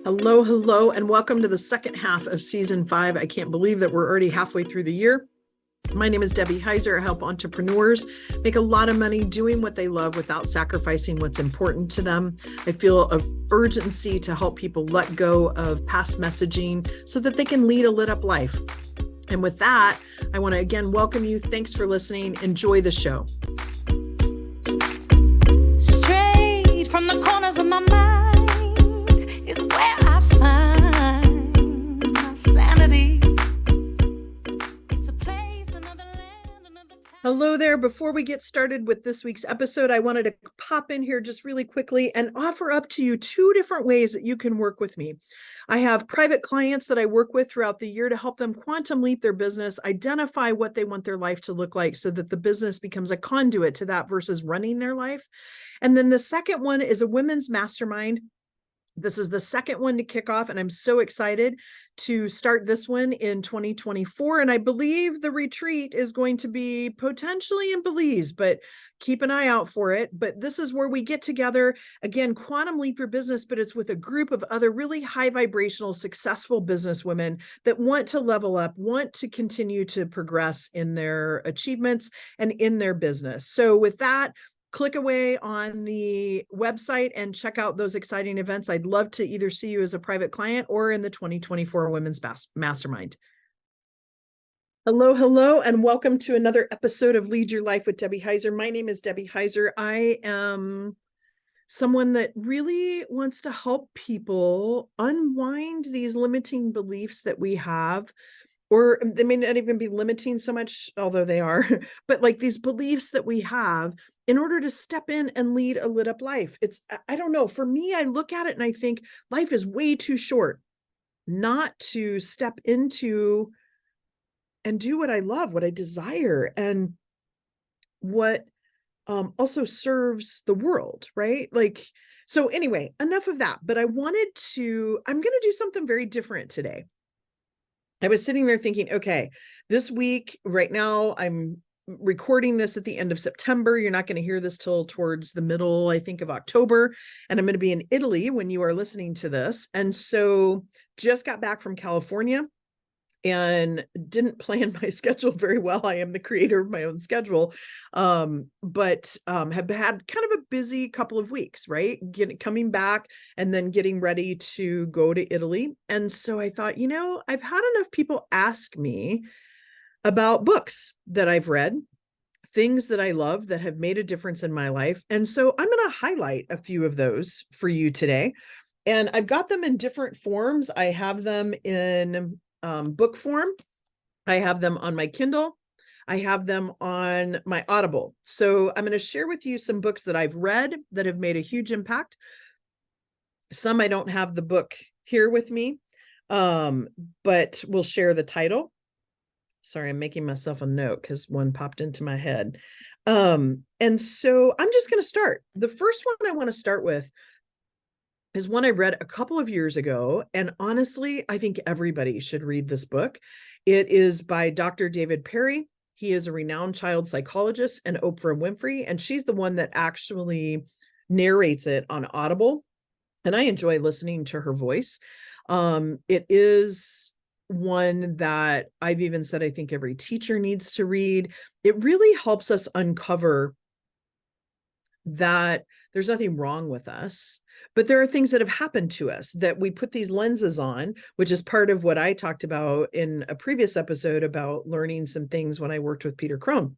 Hello, hello, and welcome to the second half of season 5. I can't believe that we're already halfway through the year. My name is Debbie Heiser. I help entrepreneurs make a lot of money doing what they love without sacrificing what's important to them. I feel an urgency to help people let go of past messaging so that they can lead a lit up life. And with that, I want to again welcome you. Thanks for listening. Enjoy the show. Straight from the corners of my mind is where I find my sanity. It's a place, another land, another time. Hello there. Before we get started with this week's episode, I wanted to pop in here just really quickly and offer up to you 2 different ways that you can work with me. I have private clients that I work with throughout the year to help them quantum leap their business, identify what they want their life to look like so that the business becomes a conduit to that versus running their life. And then the second one is a women's mastermind. This is the second one to kick off, and I'm so excited to start this one in 2024. And I believe the retreat is going to be potentially in Belize, but keep an eye out for it. But this is where we get together, again, quantum leap your business, but it's with a group of other really high vibrational, successful business women that want to level up, want to continue to progress in their achievements and in their business. So with that, click away on the website and check out those exciting events. I'd love to either see you as a private client or in the 2024 Women's Mastermind. Hello, hello, and welcome to another episode of Lead Your Life with Debbie Heiser. My name is Debbie Heiser. I am someone that really wants to help people unwind these limiting beliefs that we have, or they may not even be limiting so much, although they are, but like these beliefs that we have in order to step in and lead a lit up life. I don't know, for me, I look at it and I think life is way too short not to step into and do what I love, what I desire, and what also serves the world, right? So anyway, enough of that, but I'm going to do something very different today. I was sitting there thinking, okay, this week, right now, I'm recording this at the end of September. You're not going to hear this till towards the middle, I think, of October. And I'm going to be in Italy when you are listening to this. And so just got back from California and didn't plan my schedule very well. I am the creator of my own schedule, but have had kind of a busy couple of weeks, right? Coming back and then getting ready to go to Italy. And so I thought, I've had enough people ask me about books that I've read, things that I love that have made a difference in my life. And so I'm going to highlight a few of those for you today. And I've got them in different forms. I have them in book form. I have them on my Kindle. I have them on my Audible. So I'm going to share with you some books that I've read that have made a huge impact. Some I don't have the book here with me, but we'll share the title. Sorry, I'm making myself a note because one popped into my head. And so I'm just going to start. The first one I want to start with is one I read a couple of years ago. And honestly, I think everybody should read this book. It is by Dr. David Perry. He is a renowned child psychologist and Oprah Winfrey, and she's the one that actually narrates it on Audible. And I enjoy listening to her voice. It is one that I've even said I think every teacher needs to read. It really helps us uncover that there's nothing wrong with us, but there are things that have happened to us that we put these lenses on, which is part of what I talked about in a previous episode about learning some things when I worked with Peter Crone.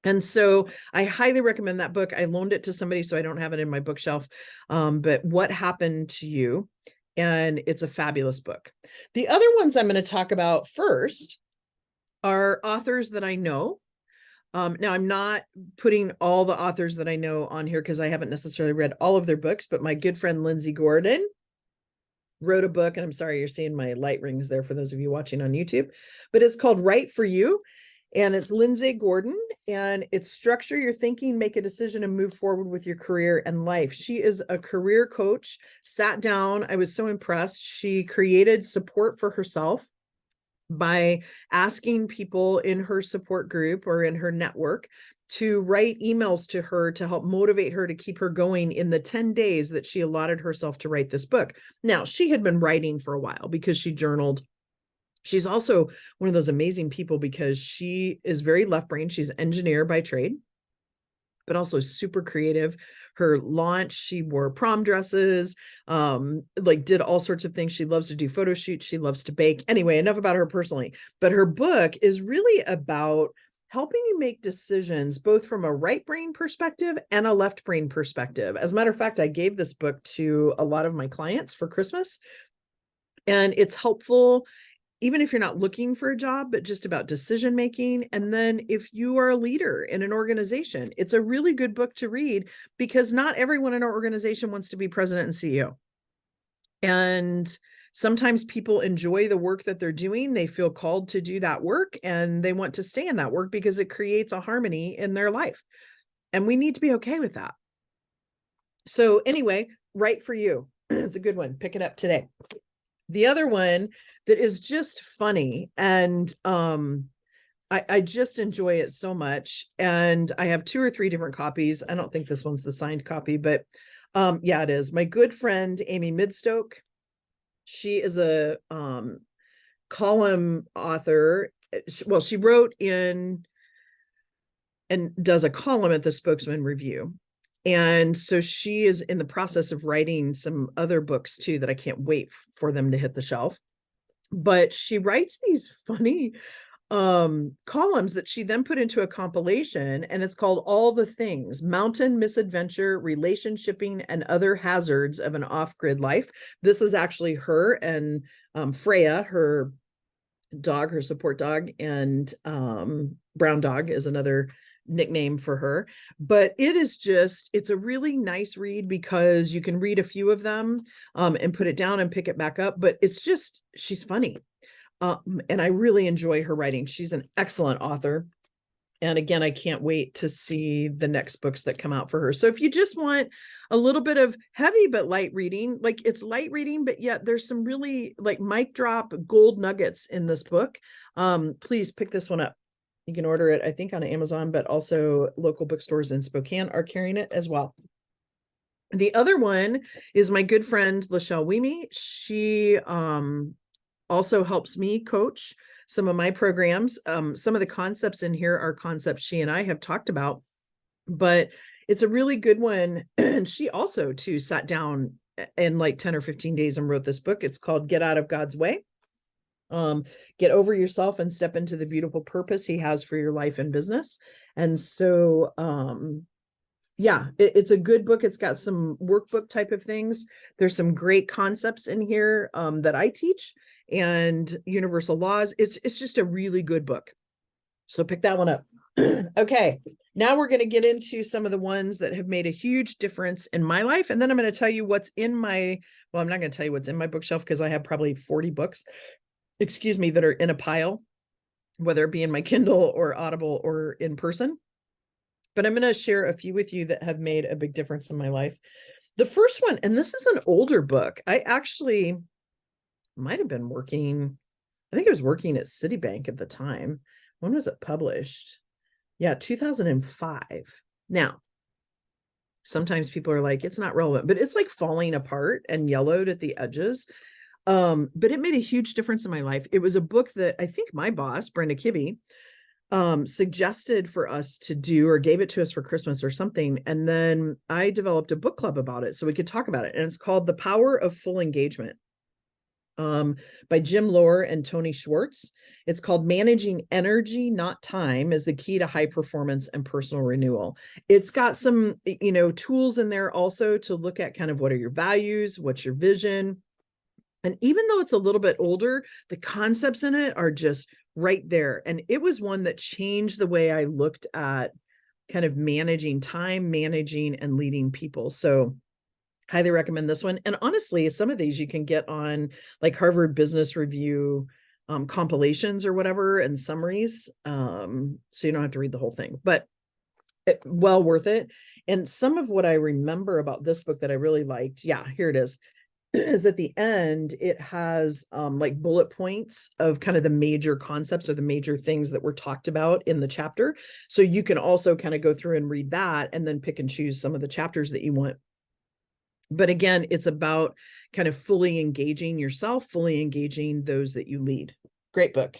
And so I highly recommend that book. I loaned it to somebody, so I don't have it in my bookshelf. But What Happened to You? And it's a fabulous book. The other ones I'm going to talk about first are authors that I know. Now, I'm not putting all the authors that I know on here because I haven't necessarily read all of their books, but my good friend Lindsay Gordon wrote a book, and I'm sorry you're seeing my light rings there for those of you watching on YouTube, but it's called Right for You, and it's Lindsay Gordon, and it's Structure Your Thinking, Make a Decision, and Move Forward with Your Career and Life. She is a career coach, sat down. I was so impressed. She created support for herself by asking people in her support group or in her network to write emails to her to help motivate her to keep her going in the 10 days that she allotted herself to write this book. Now, she had been writing for a while because she journaled. She's also one of those amazing people because she is very left brain. She's an engineer by trade, but also super creative. Her launch, she wore prom dresses, like did all sorts of things. She loves to do photo shoots. She loves to bake. Anyway, enough about her personally, but her book is really about helping you make decisions, both from a right brain perspective and a left brain perspective. As a matter of fact, I gave this book to a lot of my clients for Christmas, and it's helpful even if you're not looking for a job, but just about decision making. And then if you are a leader in an organization, it's a really good book to read because not everyone in our organization wants to be president and CEO. And sometimes people enjoy the work that they're doing. They feel called to do that work and they want to stay in that work because it creates a harmony in their life. And we need to be okay with that. So anyway, Right for You. It's a good one. Pick it up today. The other one that is just funny, and I just enjoy it so much. And I have 2 or 3 different copies. I don't think this one's the signed copy, but yeah, it is. My good friend, Amy Midstoke. She is a column author. Well, she wrote in and does a column at the Spokesman Review. And so she is in the process of writing some other books too that I can't wait for them to hit the shelf. But she writes these funny columns that she then put into a compilation, and it's called All the Things: Mountain Misadventure, Relationshiping, and Other Hazards of an Off-Grid Life. This is actually her and Freya, her dog, her support dog, and Brown Dog is another nickname for her. But it is just, it's a really nice read because you can read a few of them and put it down and pick it back up. But it's just, she's funny. And I really enjoy her writing. She's an excellent author. And again, I can't wait to see the next books that come out for her. So if you just want a little bit of heavy but light reading, like it's light reading, but yet there's some really like mic drop gold nuggets in this book, please pick this one up. You can order it, I think, on Amazon, but also local bookstores in Spokane are carrying it as well. The other one is my good friend, Lachelle Weemy. She also helps me coach some of my programs. Some of the concepts in here are concepts she and I have talked about, but it's a really good one. And she also too sat down in like 10 or 15 days and wrote this book. It's called Get Out of God's Way. Get over yourself and step into the beautiful purpose he has for your life and business. And so, yeah, it's a good book. It's got some workbook type of things. There's some great concepts in here that I teach, and universal laws. It's just a really good book. So pick that one up. Okay, now we're going to get into some of the ones that have made a huge difference in my life. And then I'm going to tell you what's in my, well, I'm not going to tell you what's in my bookshelf because I have probably 40 books, excuse me, that are in a pile, whether it be in my Kindle or Audible or in person. But I'm going to share a few with you that have made a big difference in my life. The first one, and this is an older book. I actually might have been working, I think I was working at Citibank at the time. When was it published? Yeah, 2005. Now, sometimes people are like, it's not relevant, but it's like falling apart and yellowed at the edges. But it made a huge difference in my life. It was a book that I think my boss, Brenda Kibbe, suggested for us to do, or gave it to us for Christmas or something. And then I developed a book club about it so we could talk about it. And it's called The Power of Full Engagement, by Jim Lohr and Tony Schwartz. It's called Managing Energy, Not Time, as the Key to High Performance and Personal Renewal. It's got some, tools in there also to look at kind of what are your values, what's your vision. And even though it's a little bit older, the concepts in it are just right there. And it was one that changed the way I looked at kind of managing time, managing and leading people. So highly recommend this one. And honestly, some of these you can get on like Harvard Business Review compilations or whatever, and summaries. So you don't have to read the whole thing, but well worth it. And some of what I remember about this book that I really liked, yeah, here it is. is at the end, it has like bullet points of kind of the major concepts or the major things that were talked about in the chapter. So you can also kind of go through and read that and then pick and choose some of the chapters that you want. But again, it's about kind of fully engaging yourself, fully engaging those that you lead. Great book.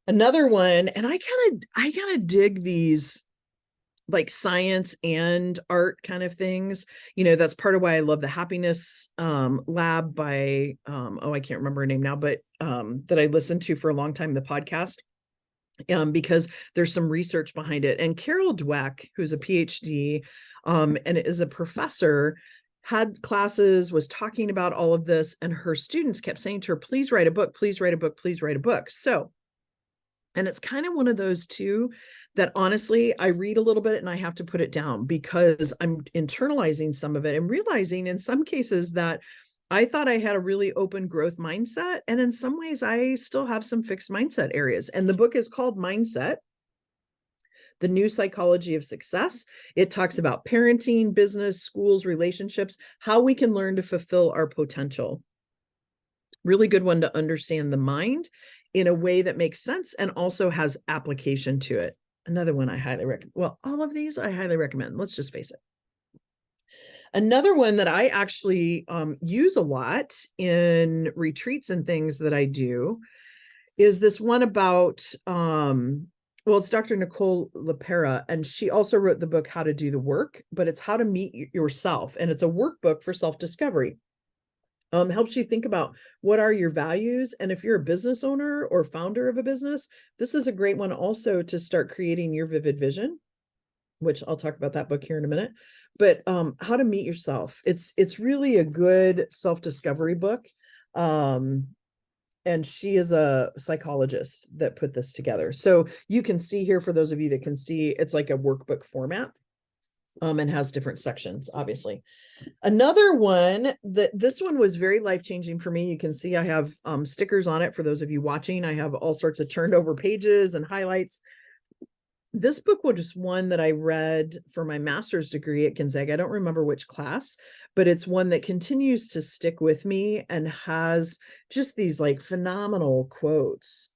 Another one, and I kind of dig these like science and art kind of things. That's part of why I love the Happiness Lab by I can't remember her name now, but that I listened to for a long time, the podcast. Because there's some research behind it. And Carol Dweck, who's a PhD and is a professor, had classes, was talking about all of this, and her students kept saying to her, please write a book, please write a book, please write a book. So, and it's kind of one of those too that honestly, I read a little bit and I have to put it down because I'm internalizing some of it and realizing in some cases that I thought I had a really open growth mindset. And in some ways, I still have some fixed mindset areas. And the book is called Mindset: The New Psychology of Success. It talks about parenting, business, schools, relationships, how we can learn to fulfill our potential. Really good one to understand the mind in a way that makes sense and also has application to it. Another one I highly recommend. Well, all of these I highly recommend. Let's just face it. Another one that I actually use a lot in retreats and things that I do is this one about, it's Dr. Nicole LaPera, and she also wrote the book, How to Do the Work, but it's how to meet yourself. And it's a workbook for self-discovery. Helps you think about what are your values. And if you're a business owner or founder of a business, this is a great one also to start creating your vivid vision, which I'll talk about that book here in a minute. But how to meet yourself. It's really a good self-discovery book. And she is a psychologist that put this together. So you can see here, for those of you that can see, it's like a workbook format and has different sections, obviously. Another one this one was very life-changing for me. You can see I have stickers on it for those of you watching. I have all sorts of turned over pages and highlights. This book was just one that I read for my master's degree at Gonzaga. I don't remember which class, but it's one that continues to stick with me and has just these like phenomenal quotes.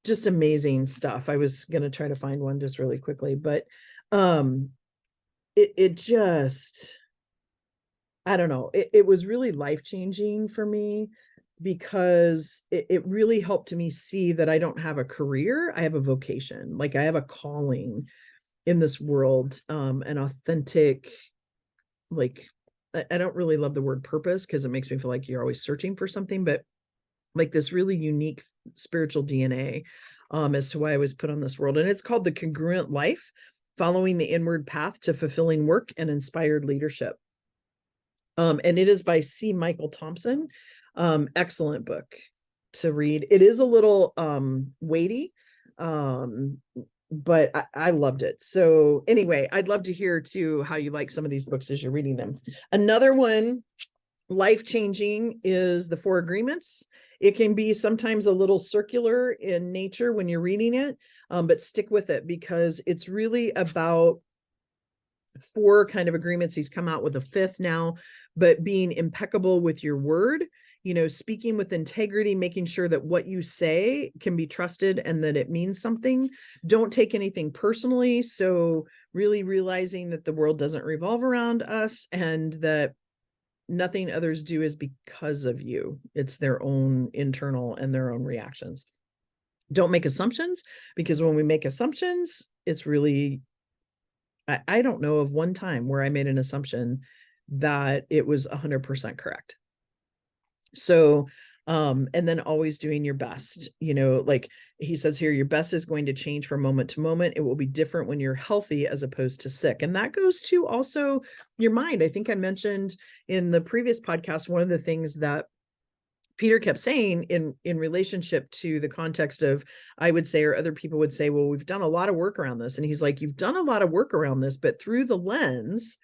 Just amazing stuff. I was going to try to find one just really quickly, but it just, I don't know. It was really life-changing for me because it really helped me see that I don't have a career. I have a vocation. Like I have a calling in this world, an authentic, like, I don't really love the word purpose because it makes me feel like you're always searching for something, but like this really unique spiritual DNA as to why I was put on this world. And it's called The Congruent Life: Following the Inward Path to Fulfilling Work and Inspired Leadership. And it is by C. Michael Thompson. Excellent book to read. It is a little weighty, but I loved it. So anyway, I'd love to hear too how you like some of these books as you're reading them. Another one, life-changing, is The Four Agreements. It can be sometimes a little circular in nature when you're reading it, but stick with it because it's really about four kind of agreements. He's come out with a fifth now, but being impeccable with your word, speaking with integrity, making sure that what you say can be trusted and that it means something. Don't take anything personally. So really realizing that the world doesn't revolve around us and that nothing others do is because of you. It's their own internal and their own reactions. Don't make assumptions, because when we make assumptions, it's really, I don't know of one time where I made an assumption that it was 100% correct. So, and then always doing your best, like he says here, your best is going to change from moment to moment. It will be different when you're healthy as opposed to sick. And that goes to also your mind. I think I mentioned in the previous podcast, one of the things that Peter kept saying in relationship to the context of, I would say, or other people would say, well, we've done a lot of work around this. And he's like, you've done a lot of work around this, but through the lens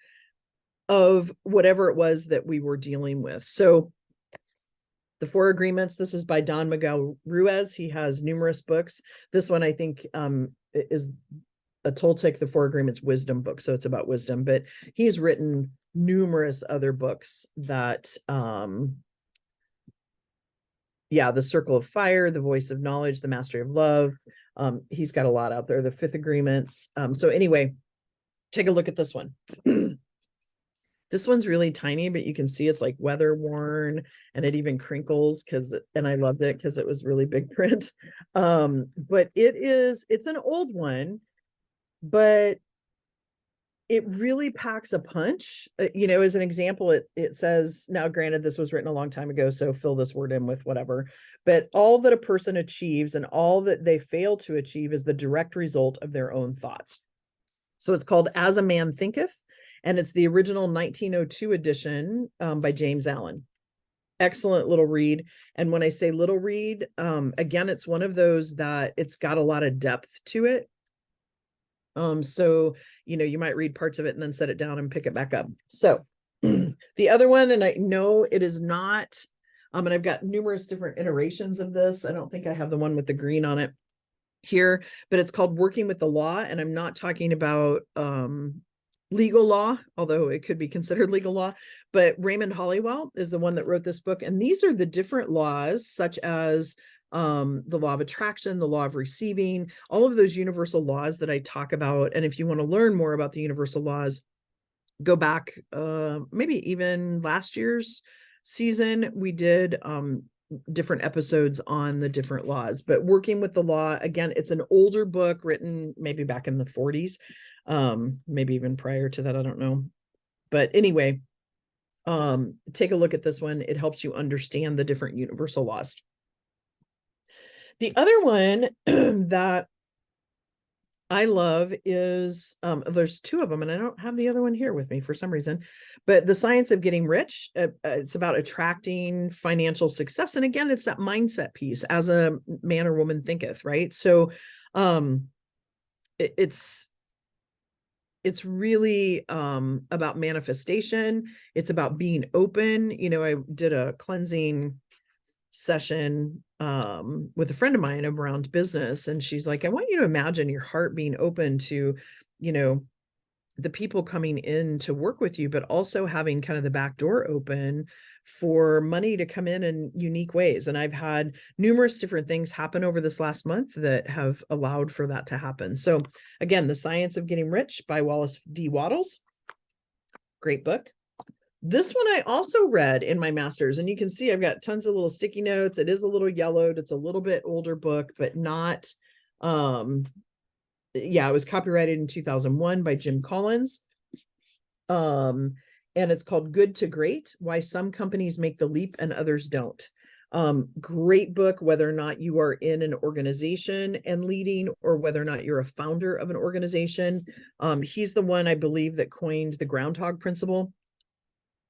of whatever it was that we were dealing with. So The Four Agreements, this is by Don Miguel Ruiz. He has numerous books. This one, I think, is a Toltec, The Four Agreements wisdom book. So it's about wisdom, but he's written numerous other books that, The Circle of Fire, The Voice of Knowledge, The Mastery of Love. He's got a lot out there, The Fifth Agreements. So anyway, take a look at this one. This one's really tiny, but you can see it's like weather worn, and it even crinkles and I loved it because it was really big print. But it's an old one, but it really packs a punch. As an example, it says, now granted, this was written a long time ago, so fill this word in with whatever, but all that a person achieves and all that they fail to achieve is the direct result of their own thoughts. So it's called As a Man Thinketh, and it's the original 1902 edition by James Allen. Excellent little read. And when I say little read, again, it's one of those that it's got a lot of depth to it. So, you might read parts of it and then set it down and pick it back up. So the other one, and I know it is not, and I've got numerous different iterations of this. I don't think I have the one with the green on it here, but it's called Working with the Law. And I'm not talking about, legal law, although it could be considered legal law, but Raymond Hollywell is the one that wrote this book. And these are the different laws, such as the law of attraction, the law of receiving, all of those universal laws that I talk about. And if you want to learn more about the universal laws, go back, maybe even last year's season, we did different episodes on the different laws. But Working with the Law, again, it's an older book written maybe back in the 40s, maybe even prior to that, I don't know. But anyway, take a look at this one. It helps you understand the different universal laws. The other one that I love is, there's two of them, and I don't have the other one here with me for some reason, but The Science of Getting Rich. It's about attracting financial success. And again, it's that mindset piece, as a man or woman thinketh, right? So it's really about manifestation. It's about being open. I did a cleansing session with a friend of mine around business, and she's like, I want you to imagine your heart being open to, the people coming in to work with you, but also having kind of the back door open for money to come in unique ways. And I've had numerous different things happen over this last month that have allowed for that to happen. So again, The Science of Getting Rich by Wallace D. Wattles. Great book. This one I also read in my master's, and you can see I've got tons of little sticky notes. It is a little yellowed. It's a little bit older book, but not, it was copyrighted in 2001 by Jim Collins. And it's called Good to Great: Why Some Companies Make the Leap and Others Don't. Great book, whether or not you are in an organization and leading, or whether or not you're a founder of an organization. He's the one, I believe, that coined the groundhog principle.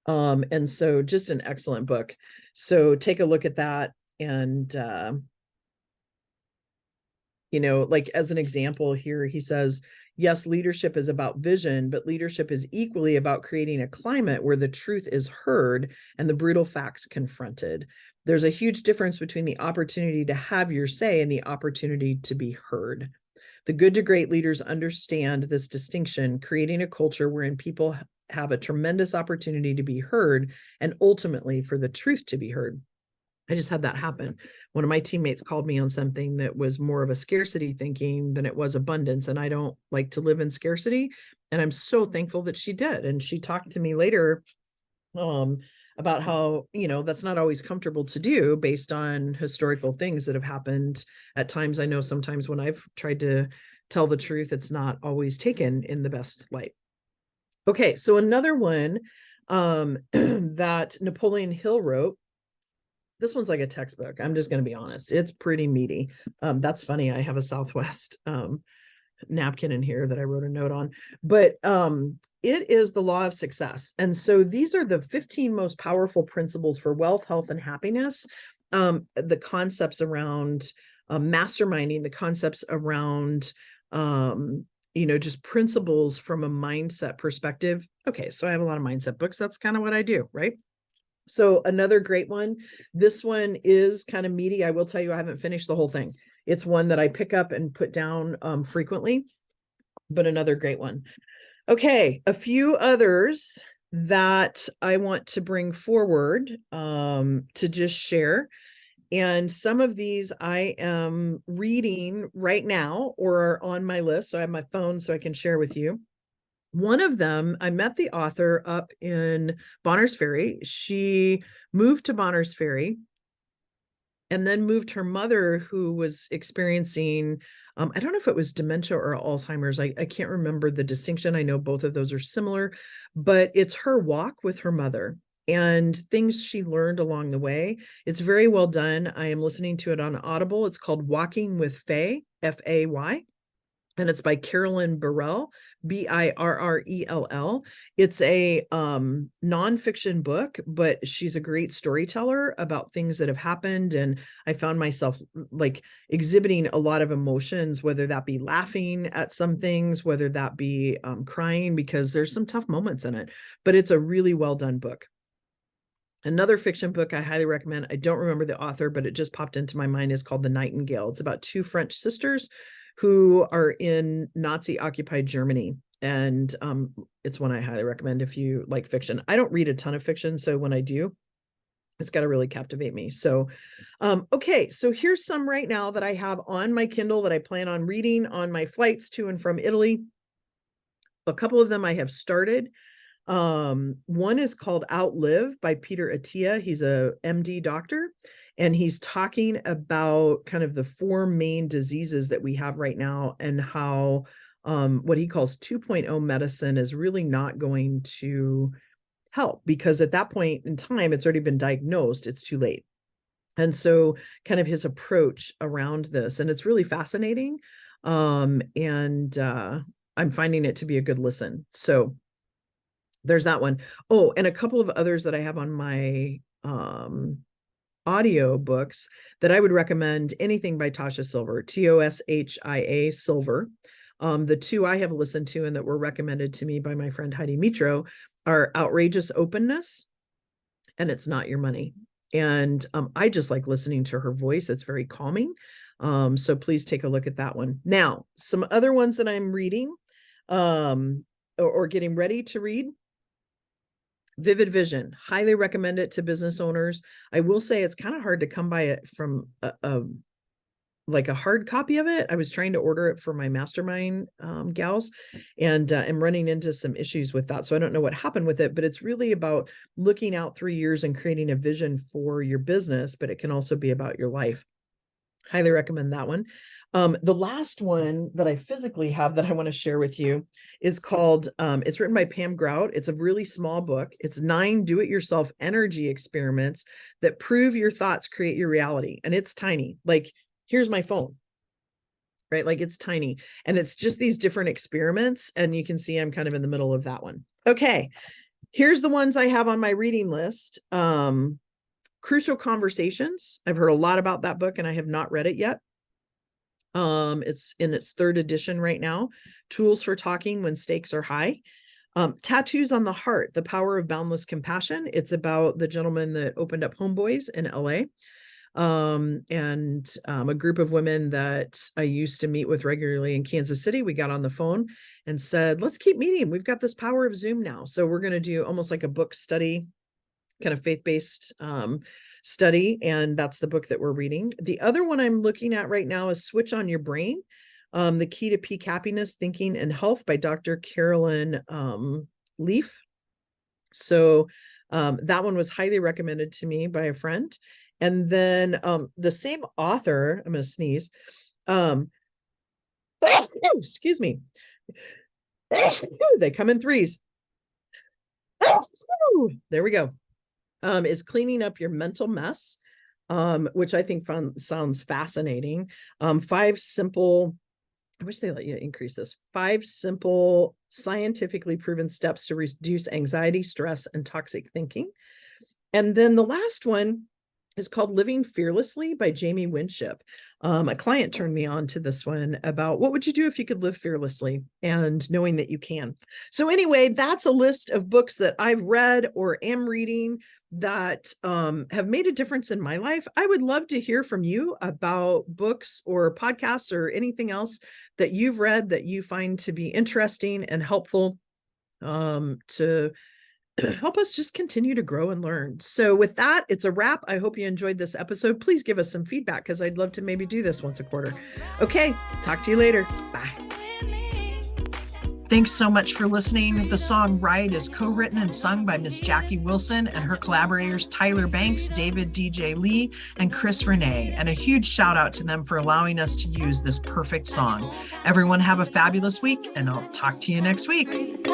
And so just an excellent book. So take a look at that. And, like as an example here, he says, yes, leadership is about vision, but leadership is equally about creating a climate where the truth is heard and the brutal facts confronted. There's a huge difference between the opportunity to have your say and the opportunity to be heard. The good to great leaders understand this distinction, creating a culture wherein people have a tremendous opportunity to be heard and ultimately for the truth to be heard. I just had that happen. One of my teammates called me on something that was more of a scarcity thinking than it was abundance. And I don't like to live in scarcity. And I'm so thankful that she did. And she talked to me later about how, that's not always comfortable to do based on historical things that have happened at times. I know sometimes when I've tried to tell the truth, it's not always taken in the best light. Okay, so another one that Napoleon Hill wrote. This one's like a textbook. I'm just going to be honest. It's pretty meaty. That's funny. I have a Southwest napkin in here that I wrote a note on, but it is the law of success. And so these are the 15 most powerful principles for wealth, health, and happiness. The concepts around masterminding, the concepts around, just principles from a mindset perspective. Okay, so I have a lot of mindset books. That's kind of what I do, right? So another great one. This one is kind of meaty. I will tell you, I haven't finished the whole thing. It's one that I pick up and put down frequently. but another great one. Okay, a few others that I want to bring forward to just share. And some of these I am reading right now or are on my list. So I have my phone so I can share with you. One of them, I met the author up in Bonners Ferry. She moved to Bonners Ferry and then moved her mother, who was experiencing, I don't know if it was dementia or Alzheimer's. I can't remember the distinction. I know both of those are similar, but it's her walk with her mother and things she learned along the way. It's very well done. I am listening to it on Audible. It's called Walking with Faye, F-A-Y. And it's by Carolyn Burrell, Birrell. It's a nonfiction book, but she's a great storyteller about things that have happened. And I found myself like exhibiting a lot of emotions, whether that be laughing at some things, whether that be crying, because there's some tough moments in it. But it's a really well done book. Another fiction book I highly recommend, I don't remember the author, but it just popped into my mind, is called The Nightingale. It's about two French sisters who are in Nazi-occupied Germany. And it's one I highly recommend if you like fiction. I don't read a ton of fiction, so when I do, it's got to really captivate me. So, okay, so here's some right now that I have on my Kindle that I plan on reading on my flights to and from Italy. A couple of them I have started. One is called Outlive by Peter Attia. He's a MD doctor, and he's talking about kind of the four main diseases that we have right now and how what he calls 2.0 medicine is really not going to help, because at that point in time, it's already been diagnosed, it's too late. And so kind of his approach around this, and it's really fascinating. And I'm finding it to be a good listen. So there's that one. Oh, and a couple of others that I have on my audio books that I would recommend. Anything by Tosha Silver, Toshia Silver. The two I have listened to and that were recommended to me by my friend Heidi Mitro are Outrageous Openness and It's Not Your Money. And I just like listening to her voice. It's very calming. So please take a look at that one. Now, some other ones that I'm reading or getting ready to read. Vivid Vision, highly recommend it to business owners. I will say it's kind of hard to come by it from like a hard copy of it. I was trying to order it for my Mastermind gals, and I'm running into some issues with that. So I don't know what happened with it, but it's really about looking out 3 years and creating a vision for your business, but it can also be about your life. Highly recommend that one. The last one that I physically have that I want to share with you is called, it's written by Pam Grout. It's a really small book. It's 9 do-it-yourself energy experiments that prove your thoughts create your reality. And it's tiny. Like, here's my phone, right? Like, it's tiny. And it's just these different experiments. And you can see I'm kind of in the middle of that one. Okay, here's the ones I have on my reading list. Crucial Conversations. I've heard a lot about that book and I have not read it yet. It's in its 3rd edition right now. Tools for Talking When Stakes Are High. Tattoos on the Heart, The Power of Boundless Compassion. It's about the gentleman that opened up Homeboys in LA. And a group of women that I used to meet with regularly in Kansas City. We got on the phone and said, let's keep meeting. We've got this power of Zoom now. So we're going to do almost like a book study, kind of faith-based study, and that's the book that we're reading. The other one I'm looking at right now is Switch on Your Brain, The Key to Peak Happiness, Thinking, and Health by Dr. Carolyn Leaf. So that one was highly recommended to me by a friend. And then the same author, I'm going to sneeze. Excuse me. They come in threes. There we go. Is Cleaning Up Your Mental Mess, which I think sounds fascinating. 5 simple, I wish they let you increase this, 5 simple scientifically proven steps to reduce anxiety, stress, and toxic thinking. And then the last one is called Living Fearlessly by Jamie Winship. A client turned me on to this one about what would you do if you could live fearlessly, and knowing that you can. So anyway, that's a list of books that I've read or am reading that have made a difference in my life. I would love to hear from you about books or podcasts or anything else that you've read that you find to be interesting and helpful to help us just continue to grow and learn. So with that, it's a wrap. I hope you enjoyed this episode. Please give us some feedback, because I'd love to maybe do this once a quarter. Okay, talk to you later. Bye. Thanks so much for listening. The song Ride is co-written and sung by Miss Jackie Wilson and her collaborators Tyler Banks, David DJ Lee, and Chris Renee. And a huge shout out to them for allowing us to use this perfect song. Everyone have a fabulous week, and I'll talk to you next week.